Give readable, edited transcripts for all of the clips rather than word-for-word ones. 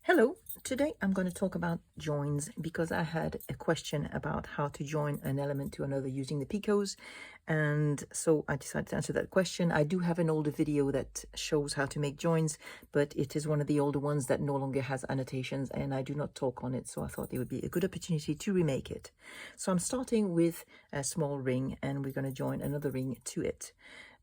Hello, today I'm going to talk about joins because I had a question about how to join an element to another using the picots, and so I decided to answer that question. I do have an older video that shows how to make joins, but it is one of the older ones that no longer has annotations and I do not talk on it, so I thought it would be a good opportunity to remake it. So I'm starting with a small ring and we're going to join another ring to it.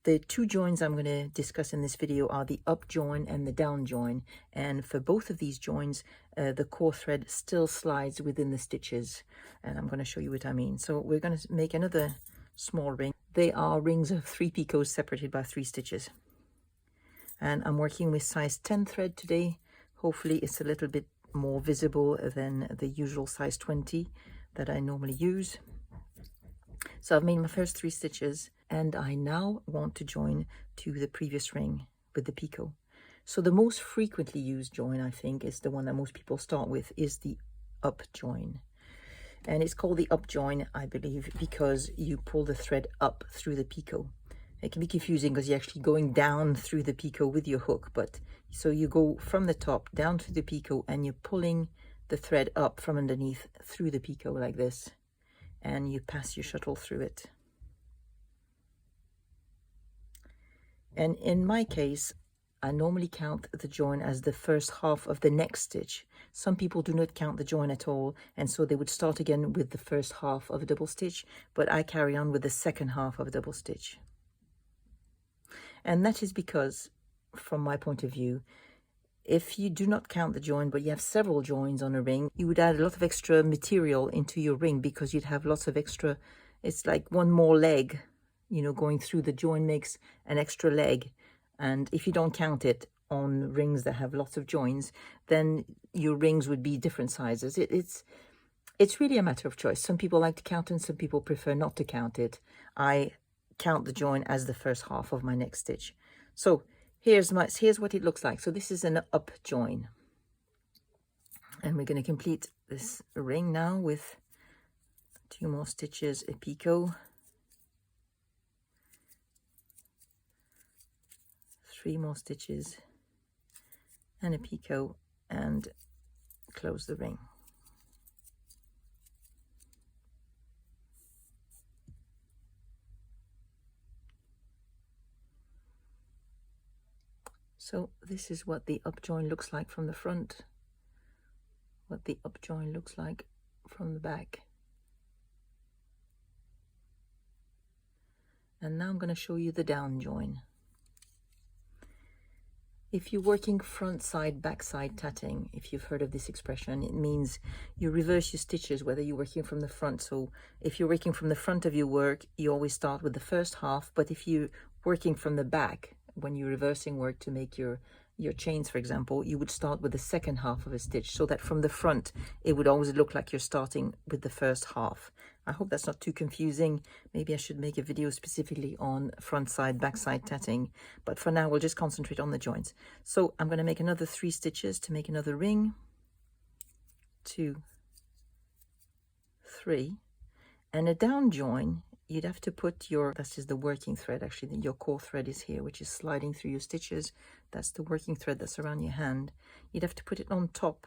The two joins I'm going to discuss in this video are the up join and the down join, and for both of these joins the core thread still slides within the stitches, and I'm going to show you what I mean. So we're going to make another small ring. They are rings of 3 picots separated by 3 stitches, and I'm working with size 10 thread today. Hopefully it's a little bit more visible than the usual size 20 that I normally use. So I've made my first 3 stitches and I now want to join to the previous ring with the picot. So the most frequently used join, I think, is the one that most people start with, is the up join. And it's called the up join, I believe, because you pull the thread up through the picot. It can be confusing because you're actually going down through the picot with your hook, but so you go from the top down through the picot and you're pulling the thread up from underneath through the picot like this, and you pass your shuttle through it. And in my case, I normally count the join as the first half of the next stitch. Some people do not count the join at all, and so they would start again with the first half of a double stitch, but I carry on with the second half of a double stitch. And that is because, from my point of view, if you do not count the join, but you have several joins on a ring, you would add a lot of extra material into your ring because you'd have lots of extra, it's like one more leg, you know, going through the join makes an extra leg. And if you don't count it on rings that have lots of joins, then your rings would be different sizes. It's really a matter of choice. Some people like to count and some people prefer not to count it. I count the join as the first half of my next stitch. So here's what it looks like. So this is an up join, and we're going to complete this ring now with 2 more stitches, a picot, 3 more stitches and a picot, and close the ring. So this is what the up join looks like from the front, what the up join looks like from the back. And now I'm going to show you the down join. If you're working front side, back side tatting, if you've heard of this expression, it means you reverse your stitches whether you're working from the front. So if you're working from the front of your work, you always start with the first half, but if you're working from the back, when you're reversing work to make your chains, for example, you would start with the second half of a stitch, so that from the front it would always look like you're starting with the first half. I hope that's not too confusing. Maybe I should make a video specifically on front side, back side tatting, but for now we'll just concentrate on the joints. So I'm going to make another 3 stitches to make another ring, 2, 3, and a down join. You'd have to put this is the working thread, actually, your core thread is here, which is sliding through your stitches. That's the working thread that's around your hand. You'd have to put it on top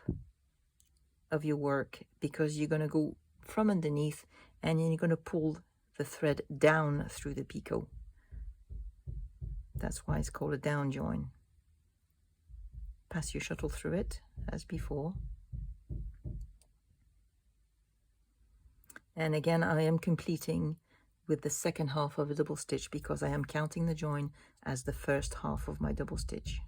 of your work because you're going to go from underneath and then you're going to pull the thread down through the picot. That's why it's called a down join. Pass your shuttle through it as before. And again, I am completing with the second half of a double stitch because I am counting the join as the first half of my double stitch.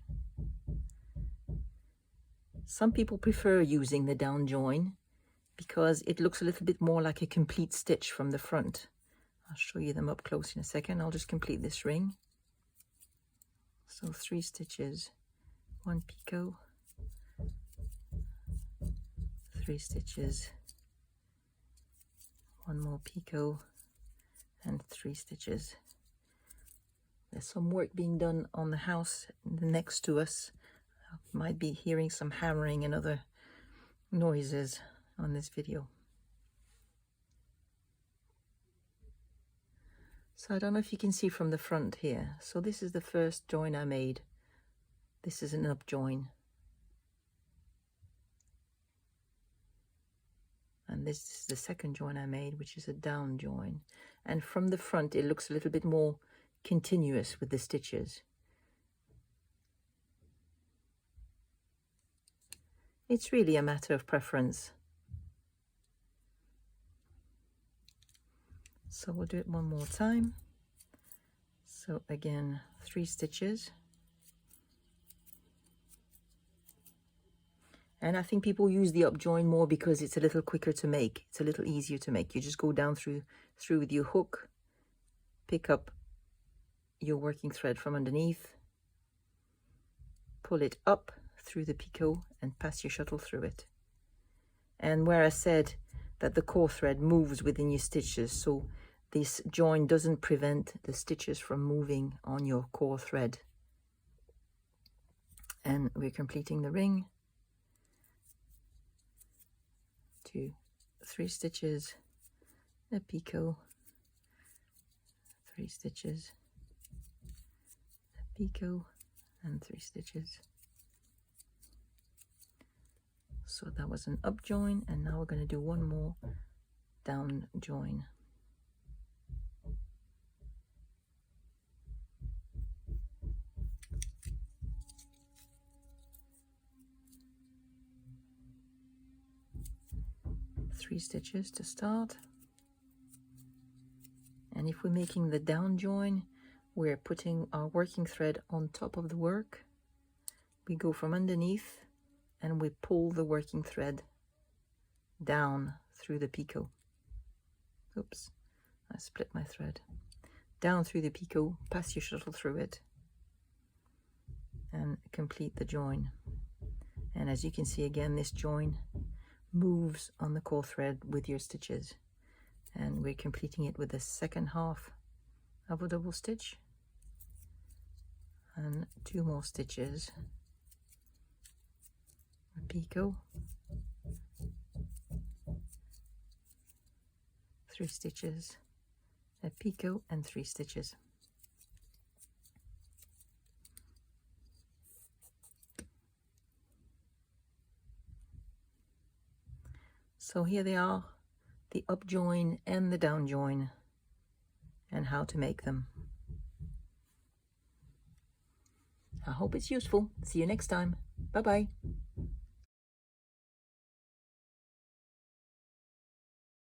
Some people prefer using the down join because it looks a little bit more like a complete stitch from the front. I'll show you them up close in a second. I'll just complete this ring. So 3 stitches, 1 picot, 3 stitches, 1 more picot, and 3 stitches. There's some work being done on the house next to us. You might be hearing some hammering and other noises on this video. So I don't know if you can see from the front here. So this is the first join I made. This is an up join. this is the second join I made, which is a down join. And from the front, it looks a little bit more continuous with the stitches. It's really a matter of preference. So we'll do it one more time. So again, 3 stitches. And I think people use the up join more because it's a little quicker to make. It's a little easier to make. You just go down through with your hook, pick up your working thread from underneath, pull it up through the picot and pass your shuttle through it. And where I said that the core thread moves within your stitches, so this join doesn't prevent the stitches from moving on your core thread. And we're completing the ring. 2, 3 stitches, a picot, 3 stitches, a picot, and 3 stitches. So that was an up join, and now we're going to do one more down join. Three stitches to start. And if we're making the down join, we're putting our working thread on top of the work. We go from underneath and we pull the working thread down through the picot. Oops, I split my thread. Down through the picot, pass your shuttle through it, and complete the join. And as you can see again, this join moves on the core thread with your stitches, and we're completing it with the second half of a double stitch and 2 more stitches, a picot, 3 stitches, a picot, and 3 stitches. So here they are, the up join and the down join, and how to make them. I hope it's useful. See you next time. Bye-bye.